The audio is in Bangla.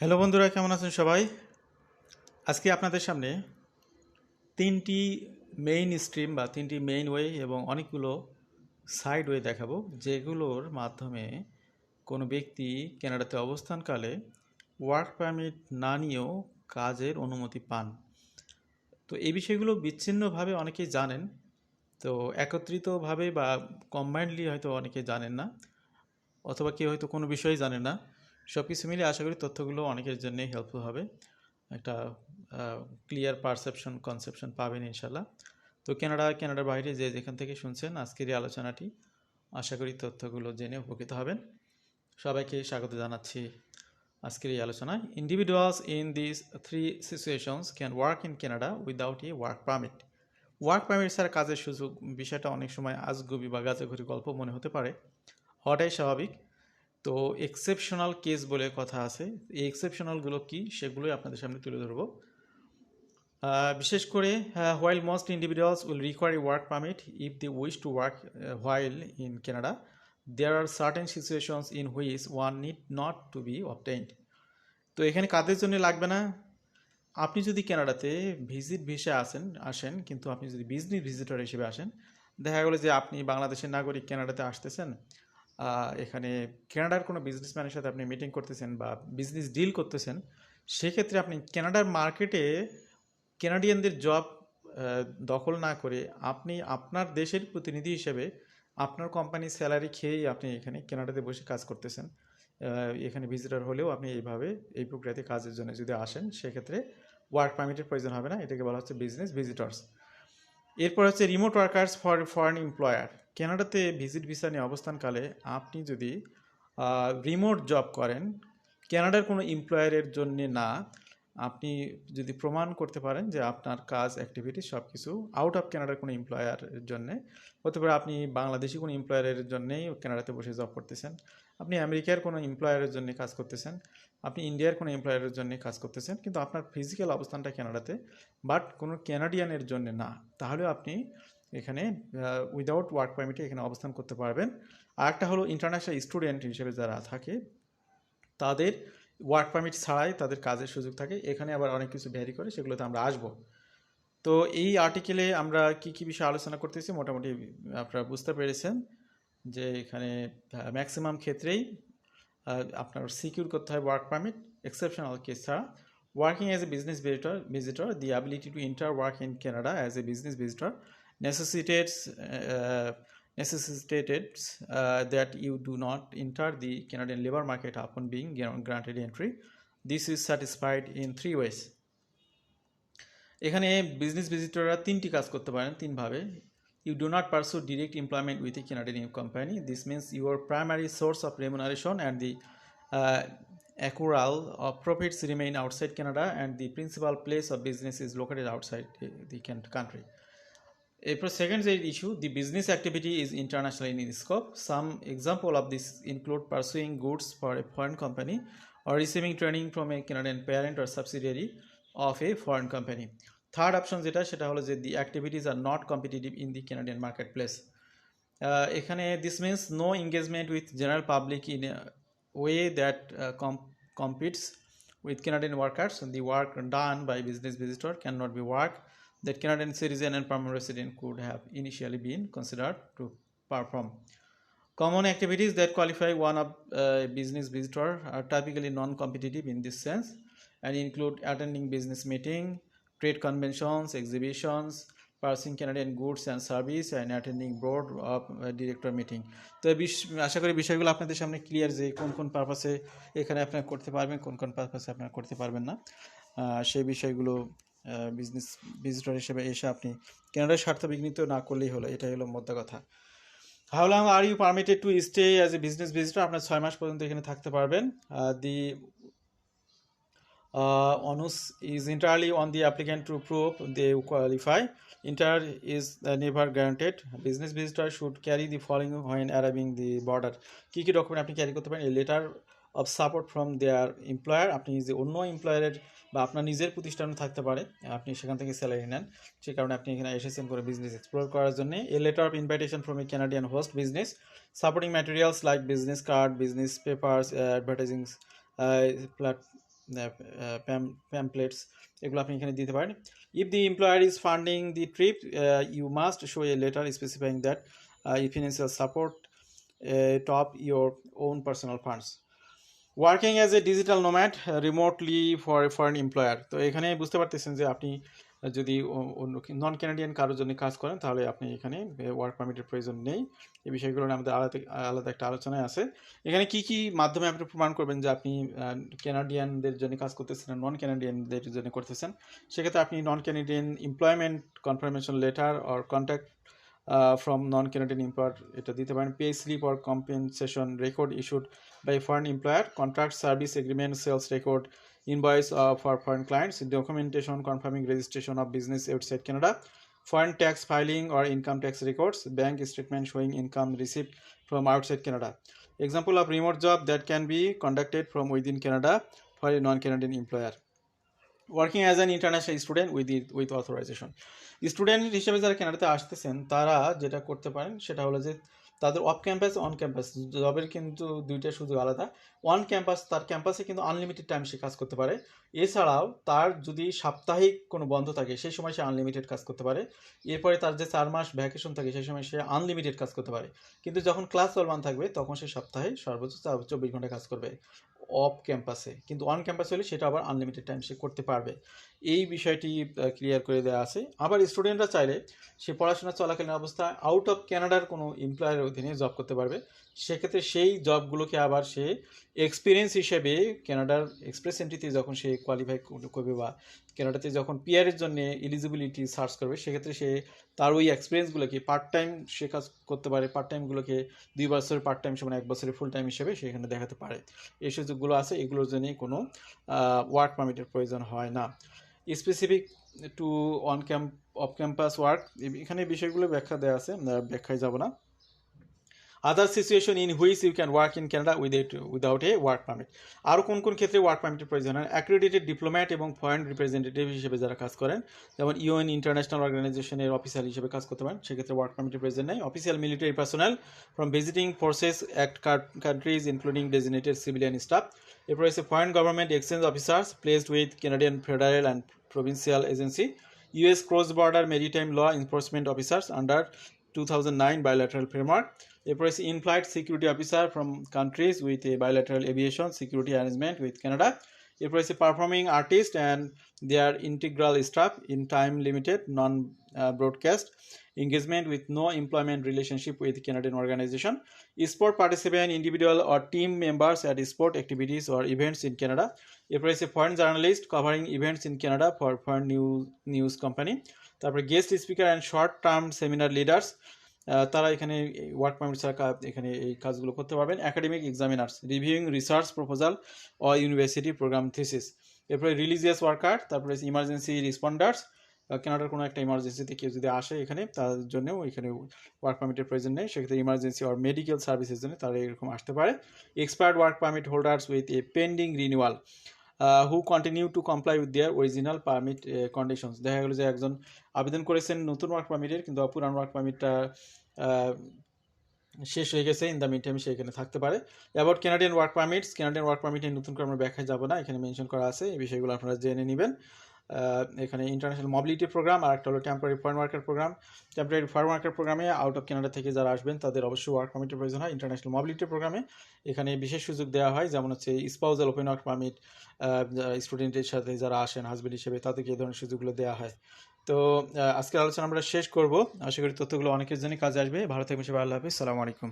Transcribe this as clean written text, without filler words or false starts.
হ্যালো বন্ধুরা, কেমন আছেন সবাই? আজকে আপনাদের সামনে তিনটি মেইন স্ট্রিম বা তিনটি মেইন ওয়ে এবং অনেকগুলো সাইড ওয়ে দেখাবো, যেগুলোর মাধ্যমে কোনো ব্যক্তি কানাডাতে অবস্থানকালে ওয়ার্ক পারমিট না নিয়েও কাজের অনুমতি পান। তো এই বিষয়গুলো বিচ্ছিন্নভাবে অনেকেই জানেন, তো একত্রিতভাবে বা কম্বাইন্ডলি হয়তো অনেকে জানেন না, অথবা কেউ হয়তো কোনো বিষয়ই জানেন না। সব কিছু মিলে আশা করি তথ্যগুলো অনেকের জন্যই হেল্পফুল হবে। একটা ক্লিয়ার পারসেপশন কনসেপশন পাবেন ইনশাল্লাহ। তো কানাডার বাইরে যে যেখান থেকে শুনছেন আজকের এই আলোচনাটি, আশা করি তথ্যগুলো জেনে উপকৃত হবেন। সবাইকে স্বাগত জানাচ্ছি আজকের এই আলোচনায়। Individuals in this three situations can work in Canada without a work permit. Work permit ছাড়া কাজের সুযোগ বিষয়টা অনেক সময় আজগুবি বা গাছাঘুরি গল্প মনে হতে পারে, হওয়াটাই স্বাভাবিক। তো এক্সেপশনাল কেস বলে কথা আছে, এই এক্সেপশনালগুলো কি সেগুলোই আপনাদের সামনে তুলে ধরবো। বিশেষ করে while most individuals will require a work permit if they wish to work while in Canada, there are certain situations in which one need not to be obtained. তো এখানে কাদের জন্য লাগবে না? আপনি যদি কানাডাতে ভিজিট ভিসা আসেন, কিন্তু আপনি যদি বিজনেস ভিজিটর হিসেবে আসেন, দেখা গেলো যে আপনি বাংলাদেশের নাগরিক কানাডাতে আসতেছেন, এখানে কানাডার কোনো বিজনেসম্যানের সাথে আপনি মিটিং করতেছেন বা বিজনেস ডিল করতেছেন, সেক্ষেত্রে আপনি কানাডার মার্কেটে কানাডিয়ানদের জব দখল না করে আপনি আপনার দেশের প্রতিনিধি হিসেবে আপনার কোম্পানির স্যালারি খেয়েই আপনি এখানে কানাডাতে বসে কাজ করতেছেন। এখানে ভিজিটর হলেও আপনি এইভাবে এই প্রক্রিয়াতে কাজের জন্য যদি আসেন, সেক্ষেত্রে ওয়ার্ক পারমিটের প্রয়োজন হবে না। এটাকে বলা হচ্ছে বিজনেস ভিজিটর্স। এরপর হচ্ছে remote workers for foreign employer. কানাডাতে ভিজিট ভিসা নিয়ে অবস্থানকালে আপনি যদি রিমোট জব করেন, কানাডার কোনো এমপ্লয়ারের জন্য না, আপনি যদি প্রমাণ করতে পারেন যে আপনার কাজ অ্যাক্টিভিটি সব কিছু আউট অফ কানাডার কোনো এমপ্লয়ারের জন্যে হতে পারে, আপনি বাংলাদেশি কোনো এমপ্লয়ারের জন্যেই কানাডাতে বসে জব করতেছেন, আপনি আমেরিকার কোনো এমপ্লয়ারের জন্য কাজ করতেছেন, আপনি ইন্ডিয়ার কোনো এমপ্লয়ারের জন্য কাজ করতেছেন, কিন্তু আপনার ফিজিক্যাল অবস্থানটা কানাডাতে, বাট কোনো কানাডিয়ানের জন্য না, তাহলে আপনি এখানে উইদাউট ওয়ার্ক পারমিটে এখানে অবস্থান করতে পারবেন। আর একটা হলো ইন্টারন্যাশনাল স্টুডেন্ট হিসেবে যারা থাকে, তাদের ওয়ার্ক পারমিট ছাড়াই তাদের কাজের সুযোগ থাকে। এখানে আবার অনেক কিছু ভ্যারি করে, সেগুলোতে আমরা আসবো। তো এই আর্টিকেলে আমরা কি কি বিষয়ে আলোচনা করতেছি মোটামুটি আপনারা বুঝতে পেরেছেন যে এখানে ম্যাক্সিমাম ক্ষেত্রেই আপনার সিকিউর করতে হয় ওয়ার্ক পারমিট, এক্সেপশনাল কেস ছাড়া। Working as a business visitor, the ability to enter work in Canada as a business visitor necessitated that you do not enter the Canadian labor market upon being granted entry. This is satisfied in three ways. এখানে বিজনেস ভিজিটররা তিনটি কাজ করতে পারেন তিনভাবে। You do not pursue direct employment with a Canadian company. This means your primary source of remuneration and the accrual of profits remain outside Canada, and the principal place of business is located outside the country. এরপর সেকেন্ড যে issue, the business activity is international in scope. Some example of this include pursuing goods for a foreign company or receiving training from a Canadian parent or subsidiary of a foreign company. Third option সেটা হলো যে the activities are not competitive in the Canadian market place. এখানে this means no engagement with general public in a way that competes with Canadian workers. The work done by business visitor cannot be work that Canadian citizen and permanent resident could have initially been considered to perform. Common activities that qualify one of business visitor are typically non-competitive in this sense and include attending business meeting, trade conventions, exhibitions, purchasing Canadian goods and service, and attending board of director meeting. তো আশা করি বিষয়গুলো আপনাদের সামনে ক্লিয়ার যে কোন কোন পারপাসে এখানে আপনারা করতে পারবেন, কোন কোন পারপাসে আপনারা করতে পারবেন না, সেই বিষয়গুলো বিজনেস ভিজিটর হিসেবে এসে আপনি কানাডার স্বার্থ বিঘ্নিত না করলেই হলো, এটাই হলো মোদ্দা কথা। How long are you permitted to stay as a business visitor? আপনার 6 মাস পর্যন্ত এখানে থাকতে পারবেন। দি onus is entirely on the applicant to prove they qualify. Inter is never granted. Business visitor should carry the following when arriving the border. কি কি ডকুমেন্ট আপনি ক্যারি করতে পারেন? Letter of support from their employer. আপনি যে অন্য এমপ্লয়ারের বা আপনার নিজের প্রতিষ্ঠানও থাকতে পারে, আপনি সেখান থেকে স্যালারি নেন, সে কারণে আপনি এখানে এসেছেন করে বিজনেস এক্সপ্লোর করার জন্য। A letter of invitation from a Canadian host business. Supporting materials like business card, business papers, advertising pamphlets, এগুলো আপনি এখানে দিতে পারেন। If the employer is funding the trip, you must show a letter specifying that financial support top your own personal funds. Working as a digital nomad remotely for a foreign employer, তো এখানে বুঝতে পারতেছেন যে আপনি যদি অন্য নন ক্যানাডিয়ান কারোর জন্য কাজ করেন তাহলে আপনি এখানে ওয়ার্ক পারমিটের প্রয়োজন নেই। এই বিষয়গুলো আমাদের আলাদা একটা আলোচনায় আছে। এখানে কি কি মাধ্যমে আপনি প্রমাণ করবেন যে আপনি ক্যানাডিয়ানদের জন্য কাজ করতেছেন না নন ক্যানাডিয়ানদের জন্য করতেছেন, সেক্ষেত্রে আপনি non Canadian employment confirmation letter or contact from non-Canadian employer এটা দিতে পারেন। Pay slip or compensation record issued by foreign employer, contract service agreement, sales record, invoice for foreign clients, documentation confirming registration of business outside Canada, foreign tax filing or income tax records, bank statement showing income received from outside Canada. Example of remote job that can be conducted from within Canada for a non-Canadian employer. Working as an international student with authorisation, student হিসেবে যারা কানাডাতে আসতেছেন তারা যেটা করতে পারেন সেটা হলো যে তাদের অফ ক্যাম্পাস অন ক্যাম্পাস জবের কিন্তু দুইটা সুযোগ আলাদা। অন ক্যাম্পাস তার ক্যাম্পাসে কিন্তু আনলিমিটেড টাইম সে কাজ করতে পারে, এছাড়াও তার যদি সাপ্তাহিক কোনো বন্ধ থাকে সেই সময় সে আনলিমিটেড কাজ করতে পারে, এরপরে তার যে 4 মাস ভ্যাকেশন থাকে সেই সময় সে আনলিমিটেড কাজ করতে পারে। কিন্তু যখন ক্লাস চলমান থাকবে তখন সে সপ্তাহে সর্বোচ্চ 24 ঘন্টা কাজ করবে অফ ক্যাম্পাসে, কিন্তু অন ক্যাম্পাস হলে সেটা আবার আনলিমিটেড টাইম সে করতে পারবে। এই বিষয়টি ক্লিয়ার করে দেওয়া আছে। আবার স্টুডেন্টরা চাইলে সে পড়াশোনা চলাকালীন অবস্থায় আউট অফ ক্যানাডার কোনো এমপ্লয়ারের অধীনে জব করতে পারবে, সেক্ষেত্রে সেই জবগুলোকে আবার সে এক্সপিরিয়েন্স হিসেবে কানাডার এক্সপ্রেস এন্ট্রিতে যখন সে কোয়ালিফাই করবে বা কানাডাতে যখন পিআরের জন্য এলিজিবিলিটি সার্চ করবে, সেক্ষেত্রে সে তার ওই এক্সপিরিয়েন্সগুলোকে পার্ট টাইম সে কাজ করতে পারে, পার্ট টাইমগুলোকে 2 বছরের পার্ট টাইম সমান 1 বছরের ফুল টাইম হিসেবে সেখানে দেখাতে পারে। এই সুযোগগুলো আছে, এগুলোর জন্য কোনো ওয়ার্ক পারমিটের প্রয়োজন হয় না। Specific to off campus work, এখানে বিষয়গুলো ব্যাখ্যা দেওয়া আছে, ব্যাখ্যায় যাব না। Other situation in which you can work in Canada without a work permit, আরও কোন কোন ক্ষেত্রে ওয়ার্ক পারমিটের প্রয়োজন হয়। অ্যাক্রেডিটেড ডিপ্লোম্যাট এবং ফরেন রিপ্রেজেন্টেটিভ হিসেবে যারা কাজ করেন, যেমন ইউএন ইন্টারন্যাশনাল অর্গানাইজেশনের অফিসিয়াল হিসেবে কাজ করতে পারেন, সেক্ষেত্রে ওয়ার্ক পারমিটের প্রয়োজন নেই। Official military personnel from visiting forces act countries including designated civilian staff, এরপর হচ্ছে foreign government exchange officers placed with Canadian federal and provincial agency, US cross border maritime law enforcement officers under 2009 bilateral framework. এরপর হচ্ছে in-flight security officer from countries with a bilateral aviation security arrangement with Canada. এরপর হচ্ছে performing artist and their integral staff in time limited non-broadcast engagement with no employment relationship with Canadian organization. Sport participant individual or team members at sport activities or events in Canada. এরপর হচ্ছে foreign journalist covering events in Canada for foreign news company. তারপরে guest speaker and short term seminar leaders, তারা এখানে ওয়ার্ক পারমিট ছাড়া এখানে এই কাজগুলো করতে পারবেন। Academic examiners reviewing research proposal ও ইউনিভার্সিটি প্রোগ্রাম থিসিস, এরপরে রিলিজিয়াস ওয়ার্কার, তারপরে ইমার্জেন্সি রেসপন্ডার্স, কানাডার কোনো একটা ইমার্জেন্সিতে কেউ যদি আসে এখানে তার জন্যও এখানে ওয়ার্ক পারমিটের প্রয়োজন নেই, সেক্ষেত্রে ইমার্জেন্সি আর মেডিকেল সার্ভিসের জন্য তারা এরকম আসতে পারে। Expired work permit holders with a pending renewal who continue to comply with their original permit conditions, দেখা গেলো যে একজন আবেদন করেছেন নতুন ওয়ার্ক পারমিটের কিন্তু পুরান ওয়ার্ক পারমিটটা শেষ হয়ে গেছে, ইন দ্য মিন টাইম সে এখানে থাকতে পারে। About Canadian work permits, Canadian work পারমিটের নতুন করে আমরা ব্যাখ্যায় যাব না, এখানে মেনশন করা আছে, এই বিষয়গুলো আপনারা জেনে নেবেন। এখানে ইন্টারন্যাশনাল মোবিলিটি প্রোগ্রাম আর একটা হলো temporary foreign worker program. Temporary foreign worker প্রোগ্রামে আউট অফ কানাডা থেকে যারা আসবেন তাদের অবশ্যই ওয়ার্ক পারমিটের প্রয়োজন হয়। ইন্টারন্যাশনাল মোবিলিটি প্রোগ্রামে এখানে বিশেষ সুযোগ দেওয়া হয়, যেমন হচ্ছে স্পাউজাল ওপেন ওয়ার্ক পারমিট, স্টুডেন্টের সাথে যারা আসেন হাজবেন্ড হিসেবে তাদেরকে এই ধরনের সুযোগগুলো দেওয়া হয়। তো আজকের আলোচনা আমরা শেষ করব, আশা করি তথ্যগুলো অনেকের জন্য কাজে আসবে। ভালো থাকবেন সবাই, আল্লাহ হাফিজ, সালামু আলাইকুম।